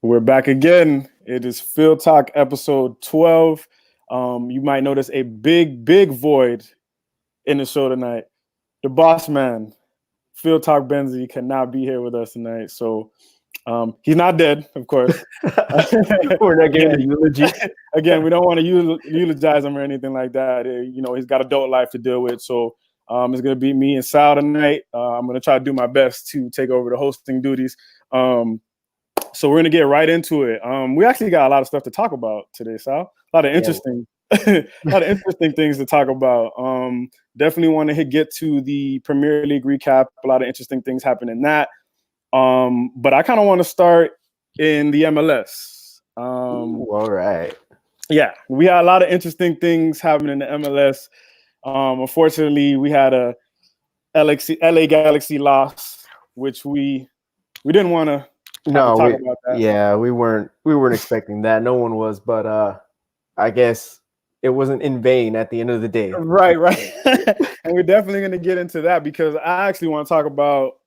We're back again. It is FieldTalk episode 12. You might notice a big void in the show tonight. The boss man, FieldTalk Benzie, cannot be here with us tonight. So he's not dead, of course. We're not giving the eulogy. Again, we don't want to eulogize him or anything like that. He's got adult life to deal with. So it's going to be me and Sal tonight. I'm going to try to do my best to take over the hosting duties. So we're going to get right into it. We actually got a lot of stuff to talk about today, Sal. A lot of interesting things to talk about. Definitely want to get to the Premier League recap. A lot of interesting things happen in that. But I kind of want to start in the MLS. All right. Yeah, we had a lot of interesting things happening in the MLS. Unfortunately, we had a LA Galaxy loss, which we didn't want to talk about that. Yeah, we weren't expecting that. No one was, but I guess it wasn't in vain at the end of the day. Right. And we're definitely going to get into that because I actually want to talk about,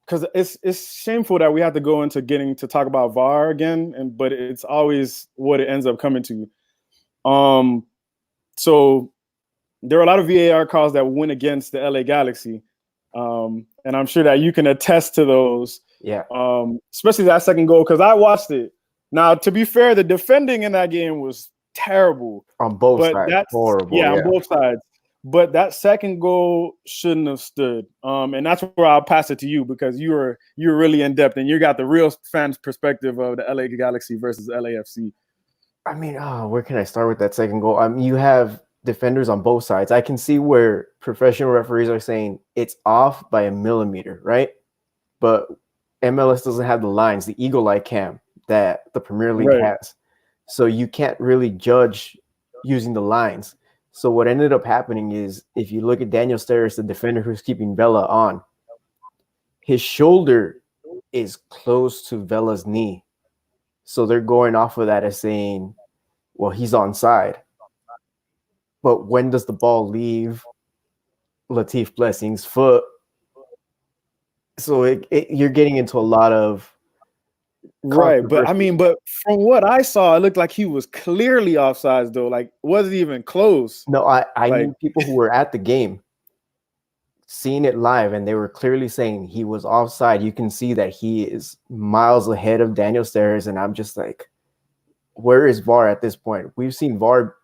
because it's shameful that we have to go into getting to talk about VAR again, but it's always what it ends up coming to. So there are a lot of VAR calls that went against the LA Galaxy, and I'm sure that you can attest to those. Yeah. Especially that second goal, because I watched it. Now, to be fair, the defending in that game was terrible on both sides. Horrible. Yeah, on both sides. But that second goal shouldn't have stood. And that's where I'll pass it to you because you're really in depth and you got the real fans' perspective of the LA Galaxy versus LAFC. I mean, where can I start with that second goal? You have defenders on both sides. I can see where professional referees are saying it's off by a millimeter, right? But MLS doesn't have the lines, the eagle eye cam that the Premier League has. So you can't really judge using the lines. So what ended up happening is if you look at Daniel Steres, the defender who's keeping Vela on, his shoulder is close to Vela's knee. So they're going off of that as saying, well, he's onside. But when does the ball leave Latif Blessing's foot? So you're getting into a lot of but from what I saw, it looked like he was clearly offsides though. Like, wasn't even close. No, I knew people who were at the game seeing it live, and they were clearly saying he was offside. You can see that he is miles ahead of Daniel Steres, and I'm just like, where is VAR at this point? We've seen VAR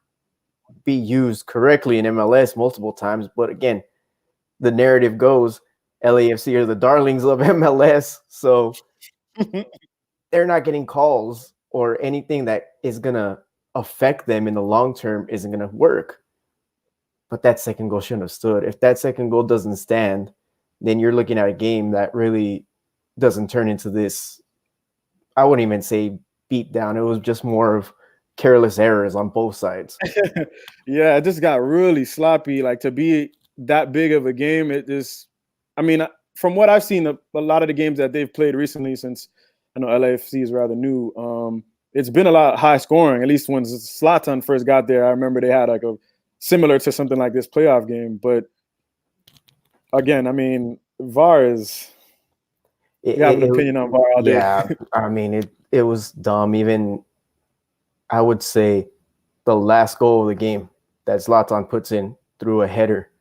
be used correctly in MLS multiple times, but again, the narrative goes LAFC are the darlings of MLS, so they're not getting calls or anything that is going to affect them in the long term isn't going to work. But that second goal shouldn't have stood. If that second goal doesn't stand, then you're looking at a game that really doesn't turn into this, I wouldn't even say beat down. It was just more of careless errors on both sides. Yeah, it just got really sloppy. Like, to be that big of a game, from what I've seen, a lot of the games that they've played recently, since I know LAFC is rather new, it's been a lot high scoring. At least when Zlatan first got there, I remember they had like a similar to something like this playoff game. But again, VAR is. You have an opinion on VAR all day. Yeah, it was dumb. Even I would say the last goal of the game that Zlatan puts in through a header,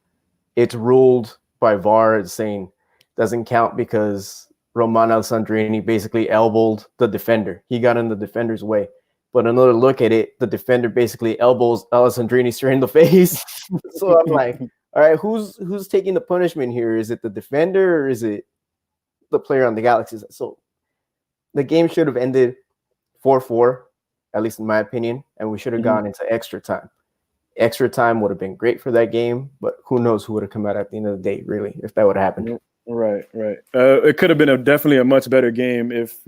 it's ruled by VAR as saying doesn't count because Roman Alessandrini basically elbowed the defender. He got in the defender's way. But another look at it, the defender basically elbows Alessandrini straight in the face. So I'm like, all right, who's taking the punishment here? Is it the defender or is it the player on the Galaxy? So the game should have ended 4-4, at least in my opinion, and we should have gone into extra time. Extra time would have been great for that game, but who knows who would have come out at the end of the day, really, if that would have happened. Right. It could have been definitely a much better game if,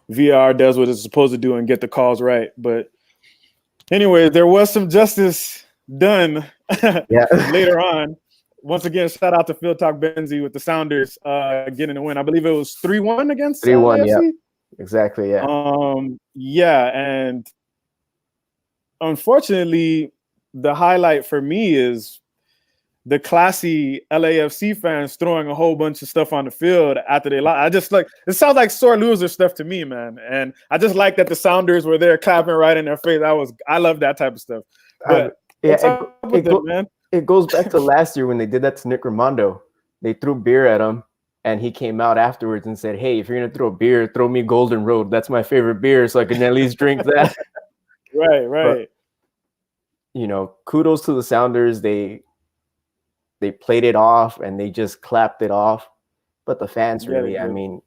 VR does what it's supposed to do and get the calls right. But anyway, there was some justice done later on. Once again, shout out to FieldTalk Benzie with the Sounders getting the win. I believe it was 3-1 against 3-1, yeah. Exactly, yeah. And unfortunately, the highlight for me is the classy LAFC fans throwing a whole bunch of stuff on the field after they lost. I just like it sounds like sore loser stuff to me, man. And I just like that the Sounders were there clapping right in their face. I love that type of stuff. But what's up with them, man? It goes back to last year when they did that to Nick Raimondo. They threw beer at him, and he came out afterwards and said, "Hey, if you're gonna throw beer, throw me Golden Road. That's my favorite beer, so I can at least drink that." Right. But, you know, kudos to the Sounders. They played it off and they just clapped it off. But the fans really, I mean,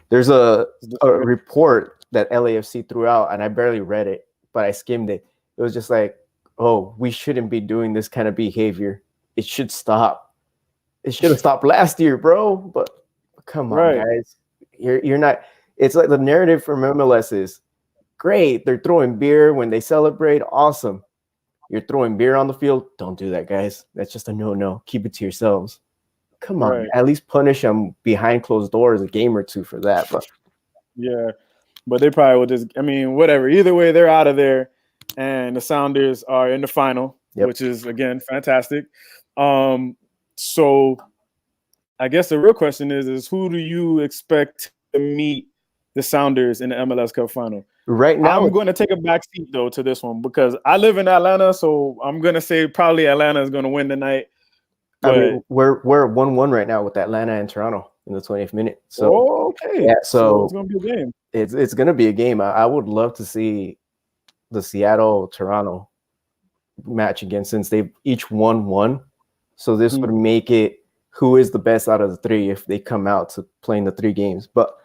there's a report that LAFC threw out, and I barely read it, but I skimmed it. It was just like, oh, we shouldn't be doing this kind of behavior. It should stop. It should have stopped last year, bro. But come on, guys. You're not. It's like the narrative from MLS is great. They're throwing beer when they celebrate. Awesome. You're throwing beer on the field. Don't do that, guys. That's just a no-no. Keep it to yourselves. Come on. At least punish them behind closed doors a game or two for that. But yeah, but they probably will just. I mean, whatever. Either way, they're out of there. And the Sounders are in the final, which is, again, fantastic. So I guess the real question is who do you expect to meet the Sounders in the MLS Cup final? Right now, I'm going to take a back seat, though, to this one because I live in Atlanta, so I'm going to say probably Atlanta is going to win tonight. But I mean, we're 1-1 right now with Atlanta and Toronto in the 20th minute. So, okay. Yeah, so it's going to be a game. It's going to be a game. I would love to see the Seattle-Toronto match again, since they've each won one. So this would make it who is the best out of the three if they come out to playing the 3 games. But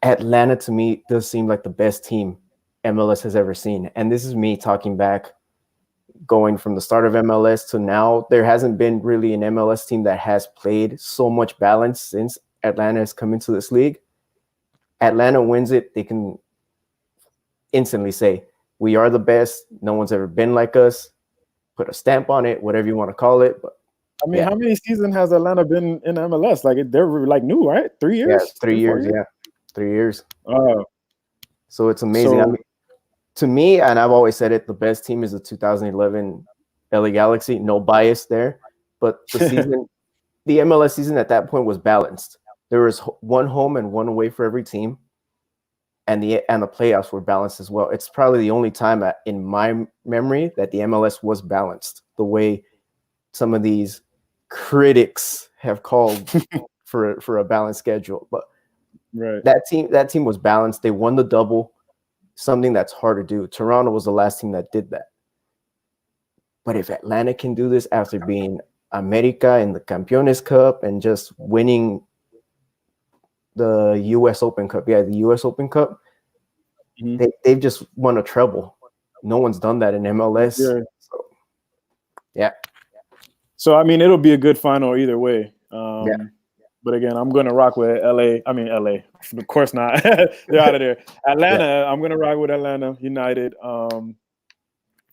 Atlanta, to me, does seem like the best team MLS has ever seen. And this is me talking back, going from the start of MLS to now. There hasn't been really an MLS team that has played so much balance since Atlanta has come into this league. Atlanta wins it, they can instantly say, we are the best. No one's ever been like us. Put a stamp on it, whatever you want to call it. But I mean, how many seasons has Atlanta been in MLS? Like they're like new, right? 3 years? Yeah, 3 years. Yeah, 3 years. Oh, so it's amazing. I mean, to me, and I've always said it, the best team is the 2011 LA Galaxy. No bias there, but the season, the MLS season at that point was balanced. There was one home and one away for every team. And the playoffs were balanced as well. It's probably the only time in my memory that the MLS was balanced the way some of these critics have called for a balanced schedule. But that team was balanced. They won the double, something that's hard to do. Toronto was the last team that did that. But if Atlanta can do this after being America in the Campeones Cup and just winning the U.S. Open Cup. Yeah, the U.S. Open Cup. They've just won a treble. No one's done that in MLS. So, I mean, it'll be a good final either way. But again, I'm going to rock with LA. I mean, LA. Of course not. They're out of there. Atlanta, I'm going to rock with Atlanta United.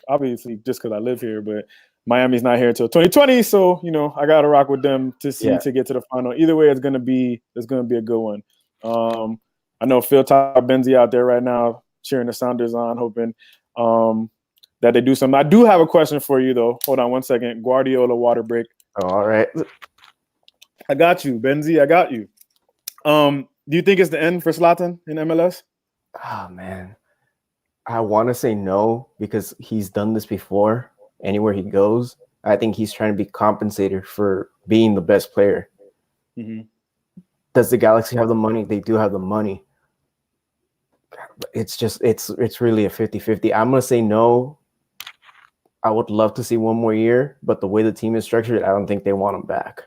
Obviously, just because I live here, but Miami's not here until 2020, so I gotta rock with them to get to the final. Either way, it's gonna be a good one. I know FieldTalk Benzie out there right now cheering the Sounders on, hoping that they do something. I do have a question for you though. Hold on one second. Guardiola water break. Oh, all right. I got you, Benzie. I got you. Do you think it's the end for Zlatan in MLS? Oh man, I want to say no because he's done this before. Anywhere he goes, I think he's trying to be compensated for being the best player. Does the Galaxy have the money? They do have the money. It's really a 50-50. I'm going to say no. I would love to see one more year, but the way the team is structured, I don't think they want him back.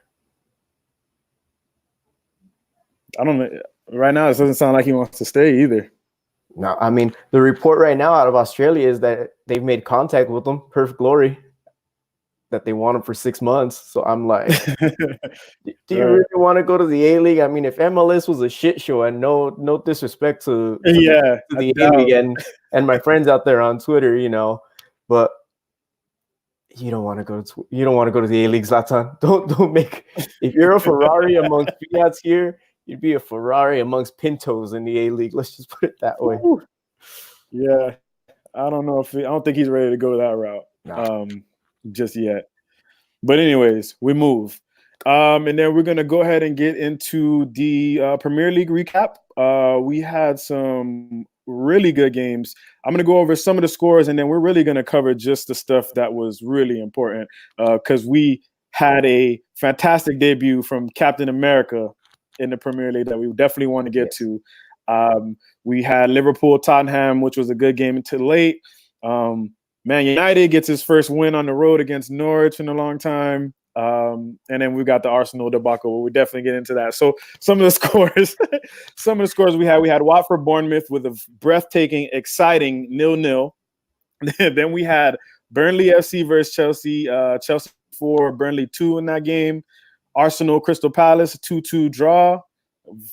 I don't know. Right now, it doesn't sound like he wants to stay either. No, I mean, the report right now out of Australia is that they've made contact with him, Perfect Glory, that they want him for 6 months. So I'm like, do you really want to go to the A-League? I mean, if MLS was a shit show, and no disrespect to the A-League and my friends out there on Twitter, but you don't want to go to the A-League, Zlatan. Don't make, if you're a Ferrari amongst Fiats here, you'd be a Ferrari amongst Pintos in the A-League. Let's just put it that way. Yeah, I don't know I don't think he's ready to go that route just yet. But anyways, we move. And then we're going to go ahead and get into the Premier League recap. We had some really good games. I'm going to go over some of the scores, and then we're really going to cover just the stuff that was really important because we had a fantastic debut from Captain America in the Premier League that we definitely want to get to. We had Liverpool-Tottenham, which was a good game until late. Man United gets his first win on the road against Norwich in a long time. And then we got the Arsenal debacle. We'll definitely get into that. So some of the scores we had Watford Bournemouth with a breathtaking, exciting 0-0. Then we had Burnley FC versus Chelsea. Chelsea 4, Burnley 2 in that game. Arsenal Crystal Palace 2-2 draw.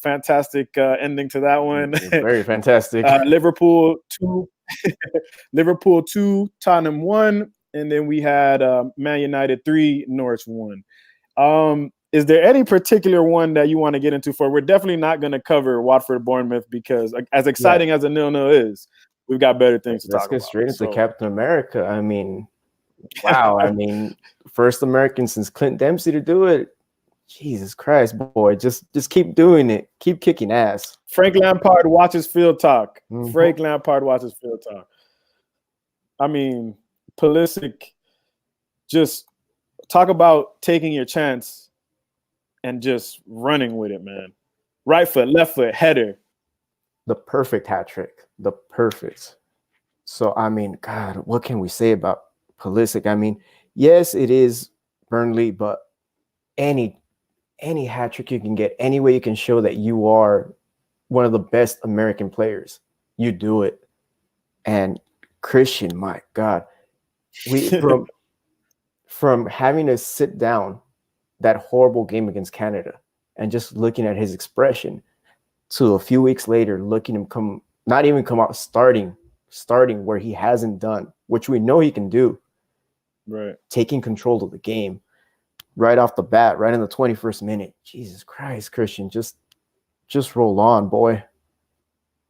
Fantastic ending to that one. Very fantastic. Liverpool 2, Liverpool 2, Tottenham 1, and then we had Man United 3, Norwich 1. Is there any particular one that you want to get into? We're definitely not going to cover Watford Bournemouth because as exciting as a 0-0 is, we've got better things to talk about. Let's get straight into Captain America. I mean, wow. I mean, first American since Clint Dempsey to do it. Jesus Christ, boy, just keep doing it. Keep kicking ass. Frank Lampard watches FieldTalk. Mm-hmm. Frank Lampard watches FieldTalk. I mean, Pulisic, just talk about taking your chance and just running with it, man. Right foot, left foot, header. The perfect hat trick. The perfect. So, I mean, God, what can we say about Pulisic? I mean, yes, it is Burnley, but any hat trick you can get, any way you can show that you are one of the best American players, you do it. And Christian, my God, from having to sit down that horrible game against Canada and just looking at his expression to a few weeks later, looking him not even come out starting where he hasn't done, which we know he can do. Right. Taking control of the game. Right off the bat, right in the 21st minute. Jesus Christ, Christian, just roll on, boy.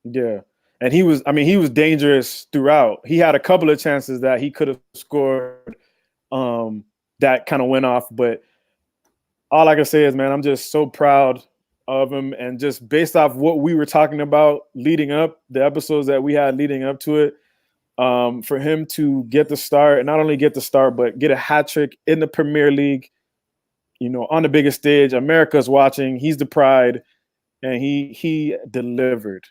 Yeah. And he was dangerous throughout. He had a couple of chances that he could have scored that kind of went off. But all I can say is, man, I'm just so proud of him. And just based off what we were talking about leading up, the episodes that we had leading up to it, for him to get the start, and not only get the start, but get a hat trick in the Premier League, on the biggest stage, America's watching. He's the pride, and he delivered.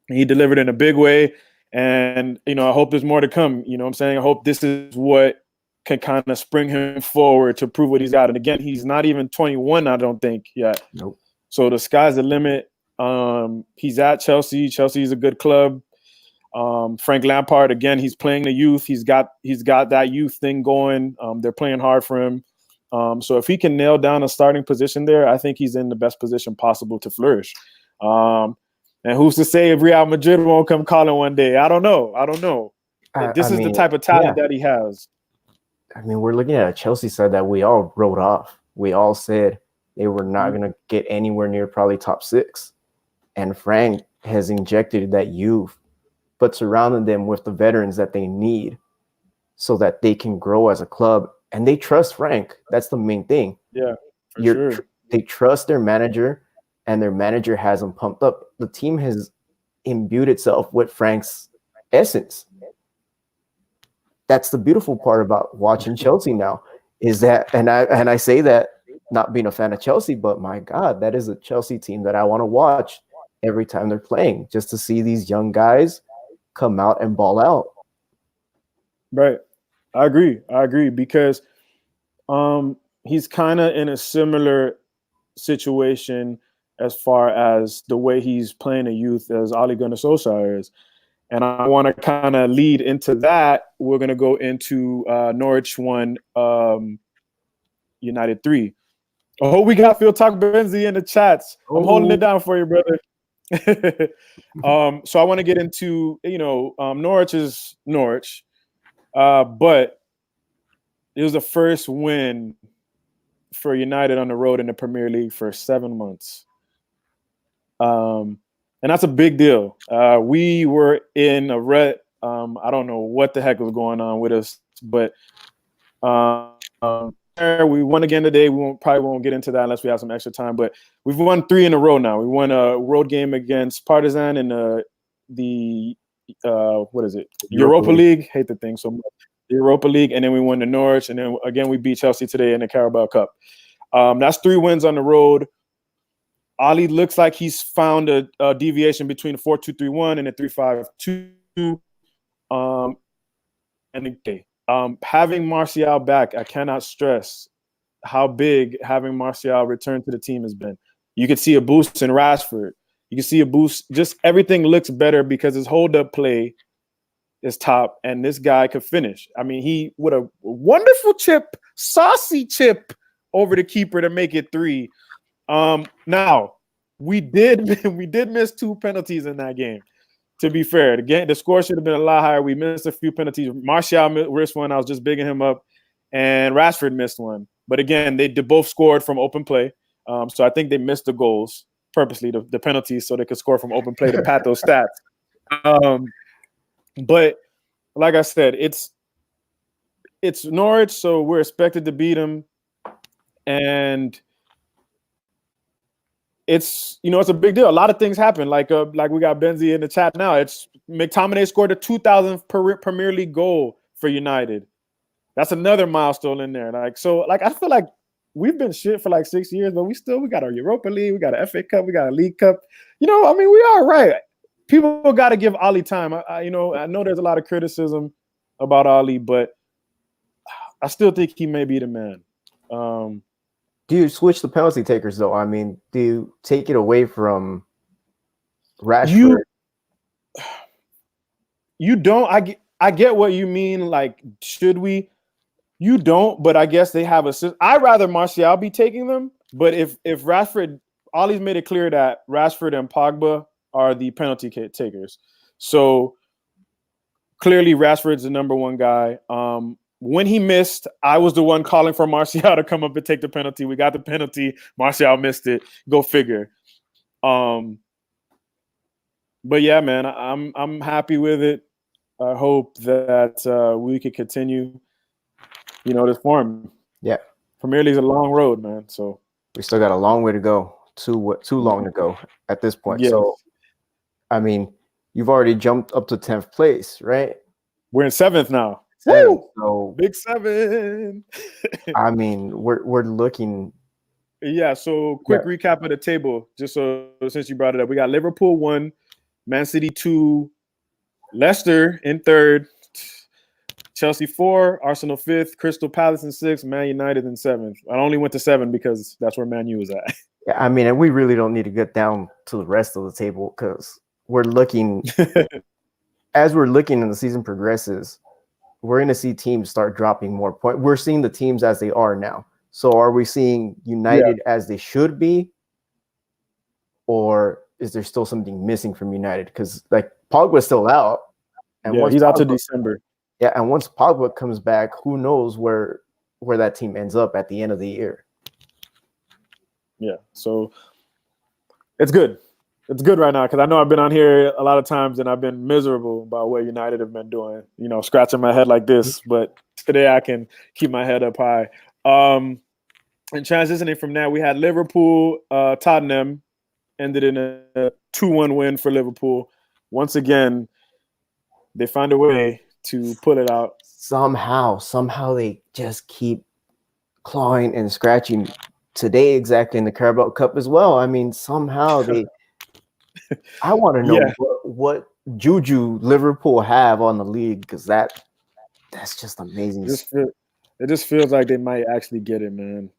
He delivered in a big way, and I hope there's more to come. You know what I'm saying? I hope this is what can kind of spring him forward to prove what he's got. And again, he's not even 21, I don't think, yet. Nope. So the sky's the limit. He's at Chelsea. Chelsea's a good club. Frank Lampard, again, he's playing the youth. He's got that youth thing going. They're playing hard for him. So if he can nail down a starting position there, I think he's in the best position possible to flourish. And who's to say if Real Madrid won't come calling one day? I don't know. This is the type of talent that he has. I mean, we're looking at a Chelsea side that we all wrote off. We all said they were not going to get anywhere near probably top 6. And Frank has injected that youth, but surrounded them with the veterans that they need so that they can grow as a club. And they trust Frank. That's the main thing. Yeah, for sure. They trust their manager, and their manager has them pumped up. The team has imbued itself with Frank's essence. That's the beautiful part about watching Chelsea now, is that, and I say that not being a fan of Chelsea, but my God, that is a Chelsea team that I want to watch every time they're playing, just to see these young guys come out and ball out. Right. I agree because he's kind of in a similar situation as far as the way he's playing a youth as Ole Gunnar Solskjaer is. And I want to kind of lead into that. We're going to go into Norwich 1, United 3. Oh, we got FieldTalk Benzi in the chats. I'm holding it down for you, brother. So I want to get into, Norwich is Norwich. But it was the first win for United on the road in the Premier League for 7 months. And that's a big deal. We were in a rut. I don't know what the heck was going on with us, but We won again today. We probably won't get into that unless we have some extra time. But we've won 3 in a row now. We won a road game against Partizan in the what is it? Europa League. Hate the thing so much. The Europa League, and then we won the Norwich, and then again we beat Chelsea today in the Carabao Cup. That's 3 wins on the road. Ali looks like he's found a deviation between the 4-2-3-1 and the 3-5-2. Having Martial back, I cannot stress how big having Martial return to the team has been. You can see a boost in Rashford. You can see a boost. Just everything looks better because his hold-up play is top, and this guy could finish. I mean, he with a wonderful chip, saucy chip over the keeper to make it 3. Now we did miss 2 penalties in that game. To be fair, the score should have been a lot higher. We missed a few penalties. Martial missed one. I was just bigging him up, and Rashford missed one. But again, they both scored from open play. So I think they missed the goals purposely, the penalties, so they could score from open play to pad those stats. But like I said, it's Norwich, so we're expected to beat them, and it's a big deal. A lot of things happen. Like we got Benzi in the chat now. It's McTominay scored a 2000th Premier League goal for United. That's another milestone in there. I feel like we've been shit for like 6 years, but we got our Europa League, we got an FA Cup, we got a League Cup. We are right. People got to give Ali time. I know there's a lot of criticism about Ali, but I still think he may be the man. Do you switch the penalty takers though? I mean, do you take it away from Rashford? You don't. I get what you mean. Like, should we? You don't, but I guess they have a. I'd rather Martial be taking them, but if Rashford, Ollie's made it clear that Rashford and Pogba are the penalty takers. So clearly, Rashford's the number one guy. When he missed, I was the one calling for Martial to come up and take the penalty. We got the penalty. Martial missed it. Go figure. But yeah, man, I'm happy with it. I hope that we could continue, this form. Yeah. Premier League's a long road, man. So we still got a long way to go. Too long to go at this point. Yes. So, I mean, you've already jumped up to 10th place, right? We're in 7th now. Woo! So big 7. I mean, we're looking. Yeah. So quick recap of the table, just so since you brought it up, we got Liverpool 1, Man City 2, Leicester in 3rd, Chelsea 4, Arsenal 5th, Crystal Palace in 6th, Man United in 7th. I only went to 7 because that's where Man U was at. Yeah, I mean, and we really don't need to get down to the rest of the table because we're looking as we're looking and the season progresses. We're going to see teams start dropping more points. We're seeing the teams as they are now. So are we seeing United as they should be? Or is there still something missing from United? Because like Pogba's still out. And he's out to December. Yeah, and once Pogba comes back, who knows where that team ends up at the end of the year. Yeah, so it's good. It's good right now because I know I've been on here a lot of times and I've been miserable about what United have been doing, scratching my head like this. But today I can keep my head up high. And transitioning from that, we had Liverpool, Tottenham ended in a 2-1 win for Liverpool. Once again, they find a way to pull it out. Somehow they just keep clawing and scratching. Today exactly in the Carabao Cup as well. I mean, somehow they I want to know what juju Liverpool have on the league because that's just amazing. It just feels like they might actually get it, man.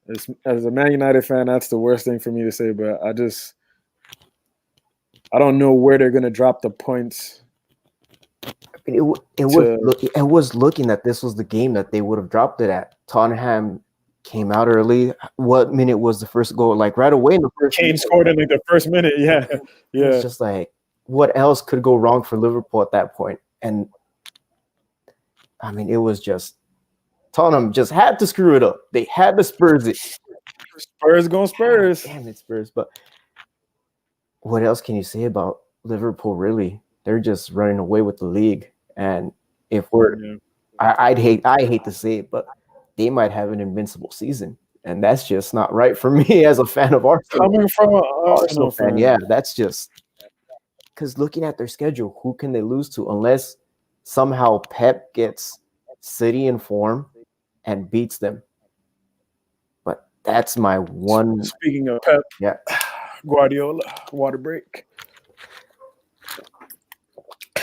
As a Man United fan, that's the worst thing for me to say, but I don't know where they're gonna drop the points. It was looking that this was the game that they would have dropped it at. Tottenham came out early. What minute was the first goal? Like right away in the first. Kane scored in like the first minute. Yeah. It's just like what else could go wrong for Liverpool at that point? And I mean, it was just Tottenham just had to screw it up. They had to Spurs it. Spurs going Spurs. Damn it, Spurs. But what else can you say about Liverpool? Really, they're just running away with the league. And if we're, I hate to say it, but they might have an invincible season. And that's just not right for me as a fan of Arsenal. Coming from an Arsenal fan, yeah, that's just because looking at their schedule, who can they lose to unless somehow Pep gets City in form and beats them? But that's my one. Speaking of Pep, Yeah, Guardiola, water break.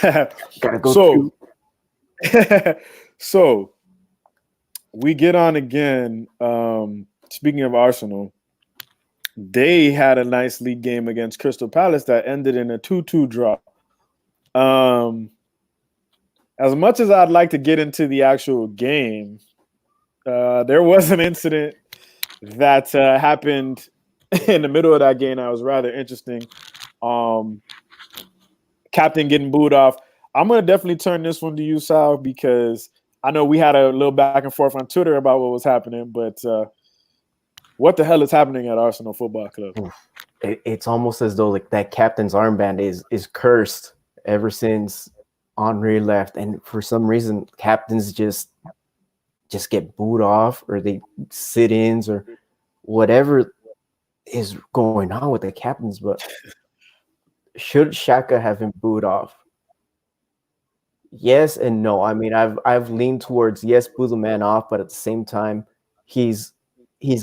gotta go. So we get on again. Speaking of Arsenal, they had a nice league game against Crystal Palace that ended in a 2-2 draw. As much as I'd like to get into the actual game, there was an incident that happened in the middle of that game that was rather interesting. Captain getting booed off. I'm going to definitely turn this one to you, Sal, because I know we had a little back and forth on Twitter about what was happening, but what the hell is happening at Arsenal Football Club? It's almost as though like that captain's armband is cursed ever since Henry left, and for some reason captains just get booed off, or they sit-ins, or whatever is going on with the captains. But should Xhaka have been booed off? Yes and no. I mean, I've leaned towards yes, boo the man off, but at the same time, he's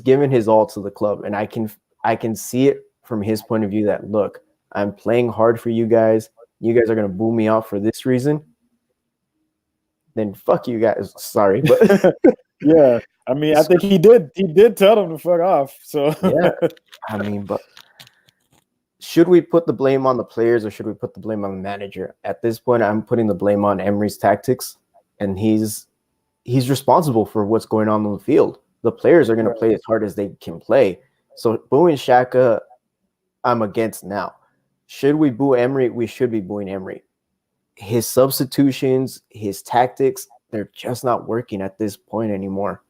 given his all to the club, and I can see it from his point of view that, look, I'm playing hard for you guys. You guys are gonna boo me off for this reason. Then fuck you guys. Sorry, but yeah, I mean, I think he did tell them to fuck off. So yeah, I mean, but should we put the blame on the players or should we put the blame on the manager? At this point, I'm putting the blame on Emery's tactics, and he's responsible for what's going on the field. The players are going to play as hard as they can play. So booing Xhaka, I'm against now. Should we boo Emery? We should be booing Emery. His substitutions, his tactics, they're just not working at this point anymore.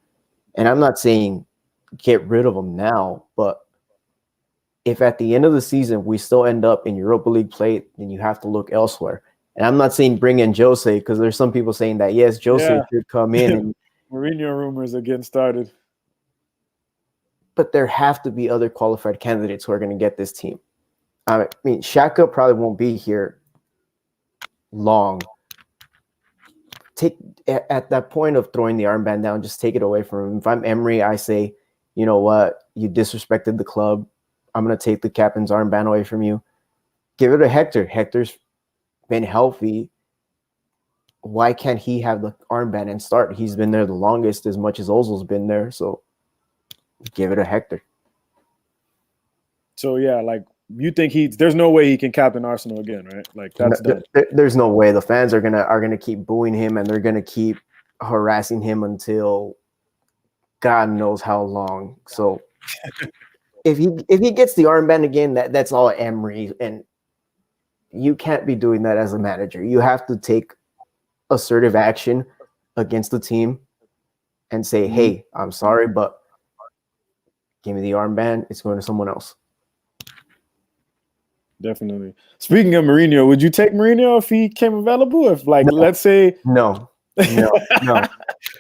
And I'm not saying get rid of them now, but if at the end of the season we still end up in Europa League play, then you have to look elsewhere. And I'm not saying bring in Jose, because there's some people saying that, yes, Jose should come in. And Mourinho rumors are getting started. But there have to be other qualified candidates who are going to get this team. I mean, Xhaka probably won't be here long. At that point of throwing the armband down, just take it away from him. If I'm Emery, I say, you know what? You disrespected the club. I'm going to take the captain's armband away from you. Give it to Hector. Hector's been healthy. Why can't he have the armband and start? He's been there the longest, as much as Ozil's been there. So give it to Hector. So, yeah, like, you think there's no way he can captain Arsenal again, right? Like, that's done. There's no way. The fans are gonna keep booing him, and they're gonna keep harassing him until God knows how long. So if he gets the armband again, that's all Emery, and you can't be doing that as a manager. You have to take assertive action against the team and say, hey, I'm sorry, but give me the armband. It's going to someone else. Definitely. Speaking of Mourinho, would you take Mourinho if he came available? If, like, no. Let's say no. Hey,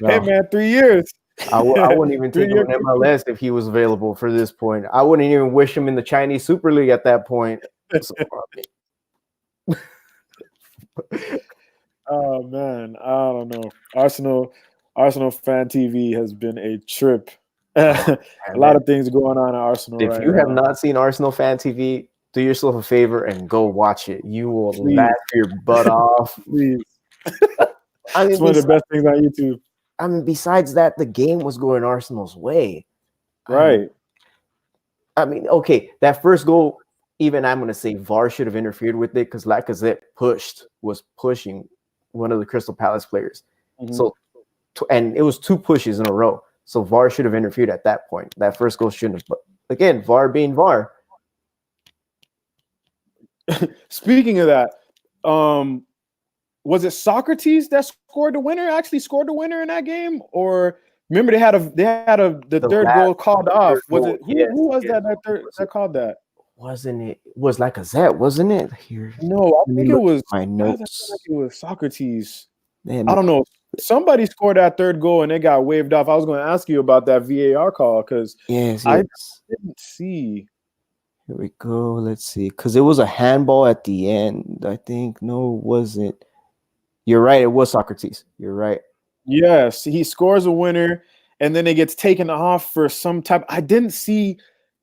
man, 3 years. I wouldn't even take him in MLS if he was available for this point. I wouldn't even wish him in the Chinese Super League at that point. Oh man, I don't know. Arsenal fan TV has been a trip. A lot of things going on at Arsenal. If you have not seen Arsenal fan TV, do yourself a favor and go watch it. You will laugh your butt off. Please. I mean, it's one of the best things on YouTube. I mean, besides that, the game was going Arsenal's way. Right. I mean, okay, that first goal, even I'm going to say VAR should have interfered with it because Lacazette was pushing one of the Crystal Palace players. Mm-hmm. So, and it was 2 pushes in a row. So VAR should have interfered at that point. That first goal shouldn't have. But again, VAR being VAR. Speaking of that, was it Socrates that scored the winner? Actually scored the winner in that game, or remember they had the third goal called off? Was it who was that called that? Wasn't it? It was Lacazette, wasn't it? Here, no, I think it was. My notes. Like it was Socrates. Man, I don't know. somebody scored that third goal and it got waved off. I was going to ask you about that VAR call because Yes, I yes. didn't see. Here we go. Let's see. Because it was a handball at the end. I think. No, it wasn't. You're right. It was Socrates. You're right. Yes, he scores a winner and then it gets taken off for some type. I didn't see.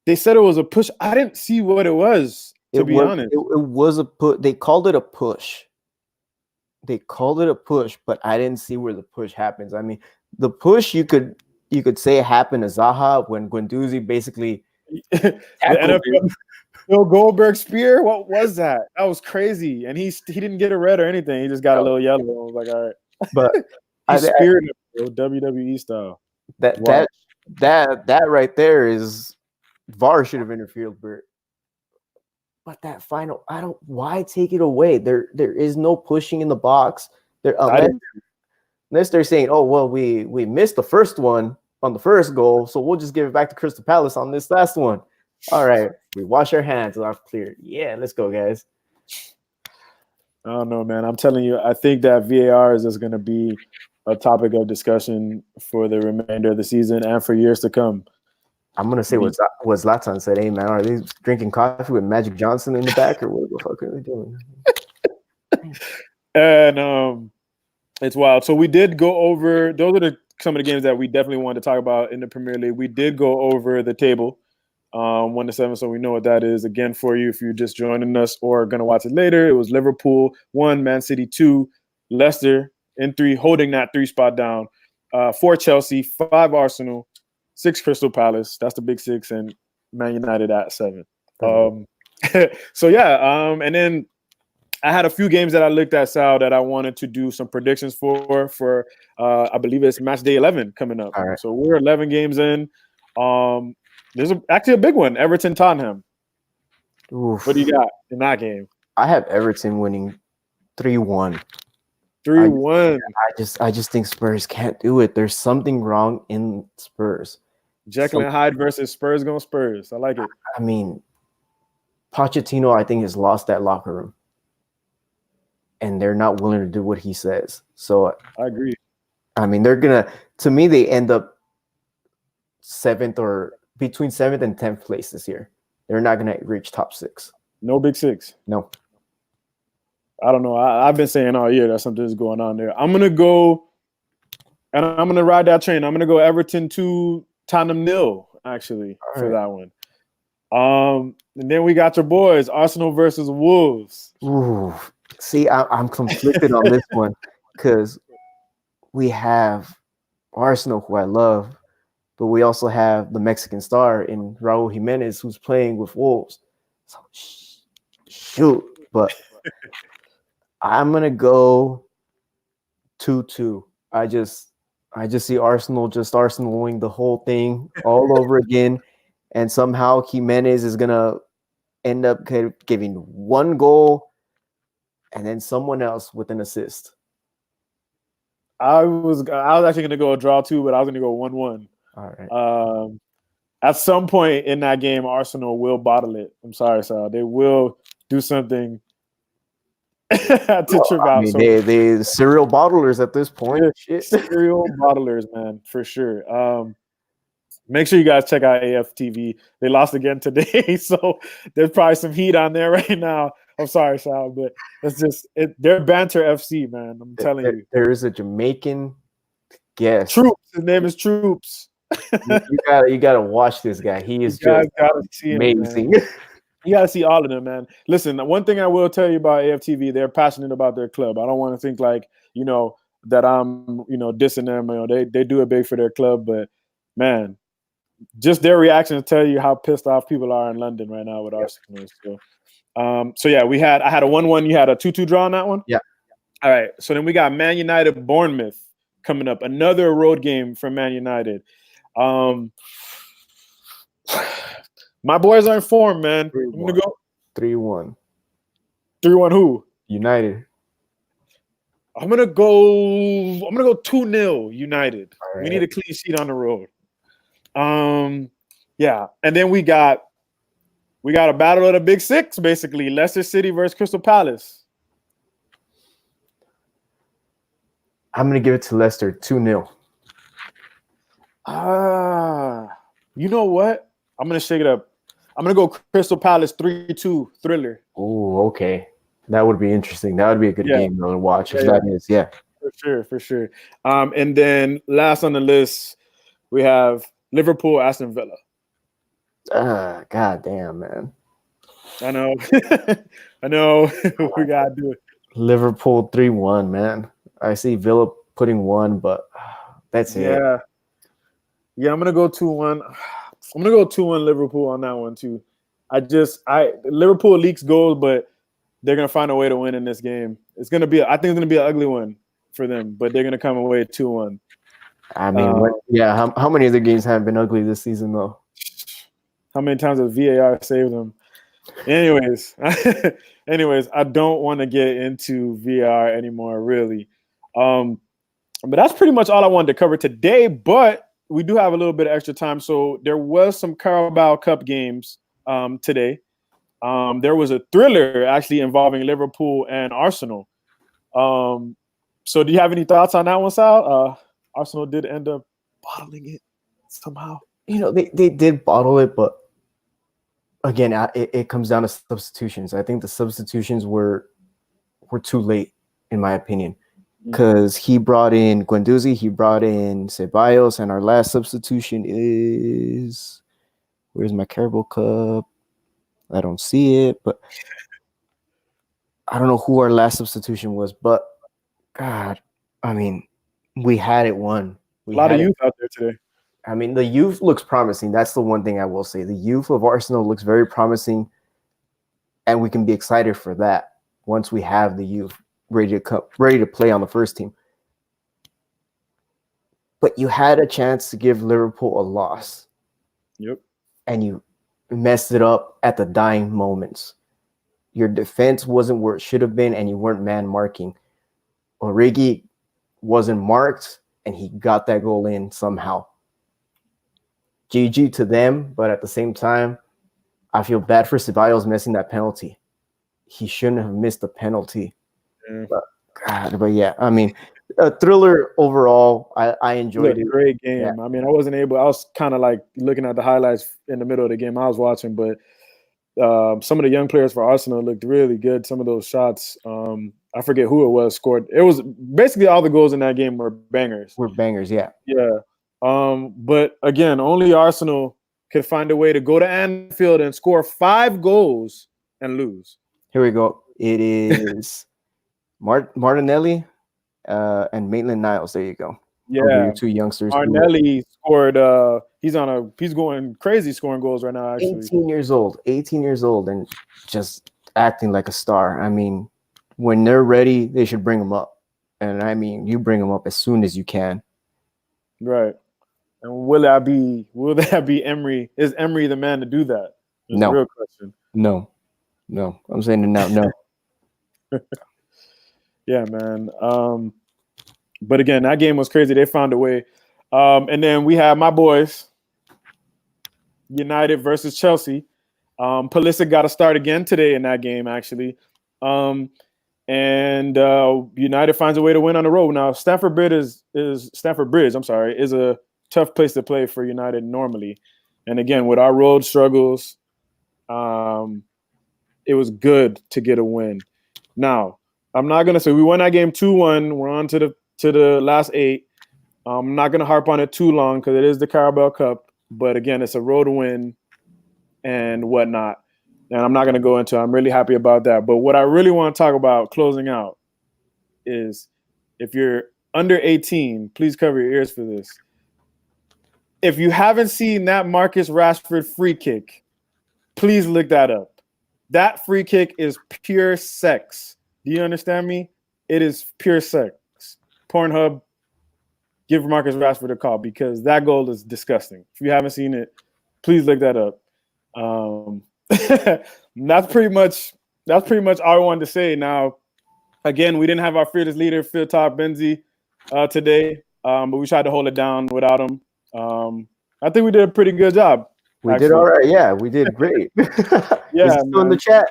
They said it was a push. I didn't see what it was, to be honest. It was a put. They called it a push. They called it a push, but I didn't see where the push happens. I mean, the push you could say happened to Zaha when Guendouzi basically The tackled NFL him. Bill Goldberg spear. What was that? That was crazy. And he didn't get a red or anything. He just got a little yellow. I was like, all right. But He speared him, WWE style. that right there is VAR should have interfered, but that final, why take it away? There is no pushing in the box. Unless they're saying, oh well, we missed the first one on the first goal, so we'll just give it back to Crystal Palace on this last one. All right, we wash our hands, we're clear. Yeah, let's go, guys. I don't know, man. I'm telling you, I think that VAR is just going to be a topic of discussion for the remainder of the season and for years to come. I'm gonna say what Zlatan said. Hey man, are they drinking coffee with Magic Johnson in the back, or what the fuck are they doing? And it's wild. So we did go over. Those are some of the games that we definitely wanted to talk about in the Premier League. We did go over the table, 1-7. So we know what that is. Again, for you, if you're just joining us or going to watch it later, it was Liverpool 1, Man City 2, Leicester in 3, holding that 3 spot down. 4 Chelsea, 5 Arsenal, 6 Crystal Palace. That's the big 6, and Man United at 7. So yeah, and then I had a few games that I looked at, Sal, that I wanted to do some predictions for I believe it's match day 11 coming up. All right. So we're 11 games in. There's actually a big one, Everton Tottenham. What do you got in that game? I have Everton winning 3-1. 3-1. I just think Spurs can't do it. There's something wrong in Spurs. Jekyll and Hyde versus Spurs going Spurs. I like it. I mean, Pochettino, I think, has lost that locker room. And they're not willing to do what he says. So I agree. I mean, to me, they end up 7th or between 7th and 10th place this year. They're not going to reach top 6. No big 6. No. I don't know. I've been saying all year that something's going on there. I'm going to go, and I'm going to ride that train. I'm going to go Everton 2, Tottenham 0, actually, for that one. And then we got your boys, Arsenal versus Wolves. Ooh. See, I'm conflicted on this one because we have Arsenal, who I love, but we also have the Mexican star in Raul Jimenez, who's playing with Wolves. So, shoot. But I'm going to go 2-2. I just see Arsenal Arsenaling the whole thing all over again. And somehow Jimenez is going to end up giving 1 goal and then someone else with an assist. I was actually going to go a draw too, but I was going to go 1-1. All right. At some point in that game, Arsenal will bottle it. I'm sorry, Sal. They will do something to trip out. They serial bottlers at this point. Serial bottlers, man, for sure. Make sure you guys check out AFTV. They lost again today, so there's probably some heat on there right now. I'm sorry, Sal, but it's just they're banter FC, man. I'm telling you. There is a Jamaican guest. Troops. His name is Troops. you gotta watch this guy. He is just amazing. You gotta see all of them, man. Listen, one thing I will tell you about AFTV, they're passionate about their club. I don't want to think like, that I'm, dissing them. They do it big for their club, but man, just their reactions tell you how pissed off people are in London right now with Arsenal. So yeah, I had a 1-1. You had a 2-2 draw on that one? Yeah. All right. So then we got Man United Bournemouth coming up. Another road game for Man United. My boys are in form, man. I'm gonna go 3-1. 3-1 who? United. I'm gonna go 2-0 United. Right. We need a clean sheet on the road. Yeah. And then we got a battle of the big 6, basically. Leicester City versus Crystal Palace. I'm gonna give it to Leicester 2-0. You know what? I'm gonna shake it up. I'm gonna go Crystal Palace 3-2 thriller. Oh, okay. That would be interesting. That would be a good game to watch if that is. Yeah. For sure. And then last on the list, we have Liverpool, Aston Villa. God damn, man. I know. I know. We gotta do it. Liverpool 3-1, man. I see Villa putting 1, but that's it. Yeah, I'm gonna go 2-1. I'm gonna go 2-1 Liverpool on that one too. Liverpool leaks goals, but they're gonna find a way to win in this game. I think it's gonna be an ugly one for them, but they're gonna come away 2-1. I mean, how many other games have been ugly this season though? How many times has VAR saved them? Anyways, I don't want to get into VR anymore, really. But that's pretty much all I wanted to cover today. But we do have a little bit of extra time, so there was some Carabao Cup games today. There was a thriller actually involving Liverpool and Arsenal. So do you have any thoughts on that one, Sal? Arsenal did end up bottling it somehow. You know, they did bottle it, but again, it comes down to substitutions. I think the substitutions were too late, in my opinion, because he brought in Guendouzi, he brought in Ceballos, and our last substitution is – where's my Carabao Cup? I don't see it, but I don't know who our last substitution was. But, God, I mean, we had it won. A lot of youth out there today. I mean, the youth looks promising. That's the one thing I will say. The youth of Arsenal looks very promising, and we can be excited for that once we have the youth ready to play on the first team. But you had a chance to give Liverpool a loss. Yep. And you messed it up at the dying moments. Your defense wasn't where it should have been, and you weren't man marking. Origi wasn't marked, and he got that goal in somehow. GG to them, but at the same time, I feel bad for Ceballos missing that penalty. He shouldn't have missed the penalty. But yeah, I mean, a thriller overall. I enjoyed it. Great game. Yeah. I mean, I was kind of like looking at the highlights in the middle of the game I was watching, but some of the young players for Arsenal looked really good. Some of those shots, I forget who it was, scored. It was basically all the goals in that game were bangers. Yeah. Yeah. But again, only Arsenal could find a way to go to Anfield and score 5 goals and lose. Here we go. It is Martinelli and Maitland-Niles. There you go. Yeah, your 2 youngsters. Martinelli scored. He's going crazy scoring goals right now. Actually, 18 years old, and just acting like a star. I mean, when they're ready, they should bring him up. And I mean, you bring him up as soon as you can. Right. And will that be Emery? Is Emery the man to do that? That's no. The real question. No. I'm saying it now. No. Yeah, man. But again, that game was crazy. They found a way. And then we have my boys, United versus Chelsea. Pulisic got to start again today in that game, actually. And United finds a way to win on the road. Now, Stamford Bridge is a tough place to play for United normally. And again, with our road struggles, it was good to get a win. Now, I'm not gonna say we won that game 2-1. We're on to the last 8. I'm not gonna harp on it too long because it is the Carabao Cup. But again, it's a road win and whatnot. And I'm not gonna go into it. I'm really happy about that. But what I really want to talk about closing out is if you're under 18, please cover your ears for this. If you haven't seen that Marcus Rashford free kick, please look that up. That free kick is pure sex. Do you understand me? It is pure sex. Pornhub, give Marcus Rashford a call because that goal is disgusting. If you haven't seen it, please look that up. That's pretty much all I wanted to say. Now, again, we didn't have our fearless leader, FieldTalk Benzi, today, but we tried to hold it down without him. I think we did a pretty good job. We did all right. Yeah, we did great. Yeah, is he still in the chat?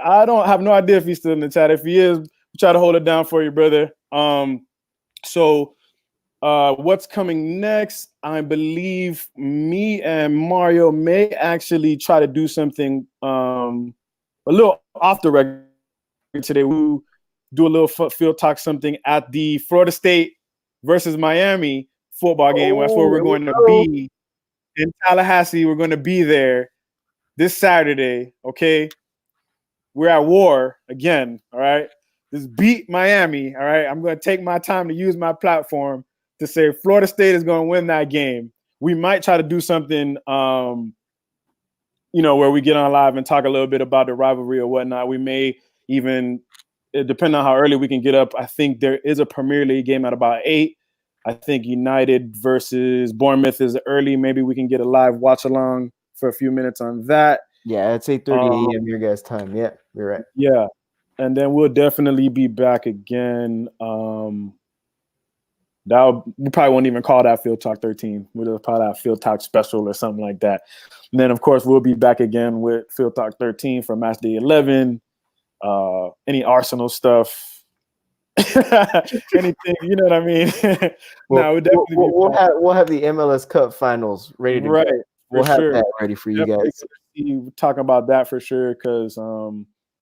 I don't have no idea if he's still in the chat. If he is, we try to hold it down for you, brother. So what's coming next? I believe me and Mario may actually try to do something a little off the record today. We'll do a little field talk, something at the Florida State versus Miami football game. That's where we're going to be in Tallahassee. We're going to be there this Saturday. Okay, we're at war again. All right, just beat Miami. All right, I'm going to take my time to use my platform to say Florida State is going to win that game. We might try to do something, where we get on live and talk a little bit about the rivalry or whatnot. We may even, depending on how early we can get up, I think there is a Premier League game at about 8. I think United versus Bournemouth is early. Maybe we can get a live watch along for a few minutes on that. Yeah, it's 8:30 a.m. your guys' time. Yeah, you're right. Yeah, and then we'll definitely be back again. We probably won't even call that Field Talk 13. We'll call that Field Talk Special or something like that. And then, of course, we'll be back again with Field Talk 13 for Match Day 11. Any Arsenal stuff. Anything, you know what I mean? We'll have the MLS Cup finals ready to go. We'll have that ready for you guys. We'll talk about that for sure, because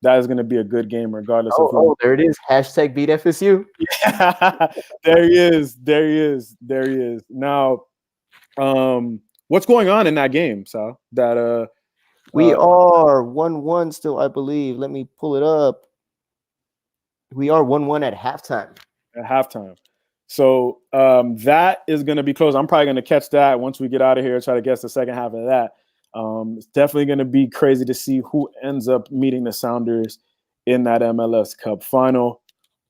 that is going to be a good game regardless of who. There it is. Hashtag beat FSU. Yeah, there he is. Now, what's going on in that game, Sal? We are 1-1 still, I believe. Let me pull it up. We are 1-1 at halftime. So that is going to be close. I'm probably going to catch that once we get out of here, try to guess the second half of that. It's definitely going to be crazy to see who ends up meeting the Sounders in that MLS Cup final.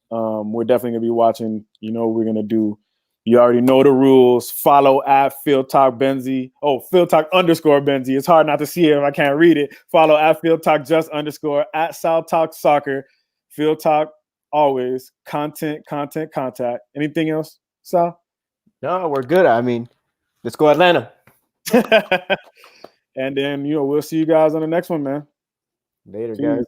We're definitely going to be watching. You know what we're going to do. You already know the rules. Follow at FieldTalk Benzie. Oh, FieldTalk _Benzie. It's hard not to see it if I can't read it. Follow at FieldTalk _ at South Talk Soccer. FieldTalk always content. Anything else, Sal? No, we're good. I mean, let's go Atlanta. And then we'll see you guys on the next one, man. Later, guys.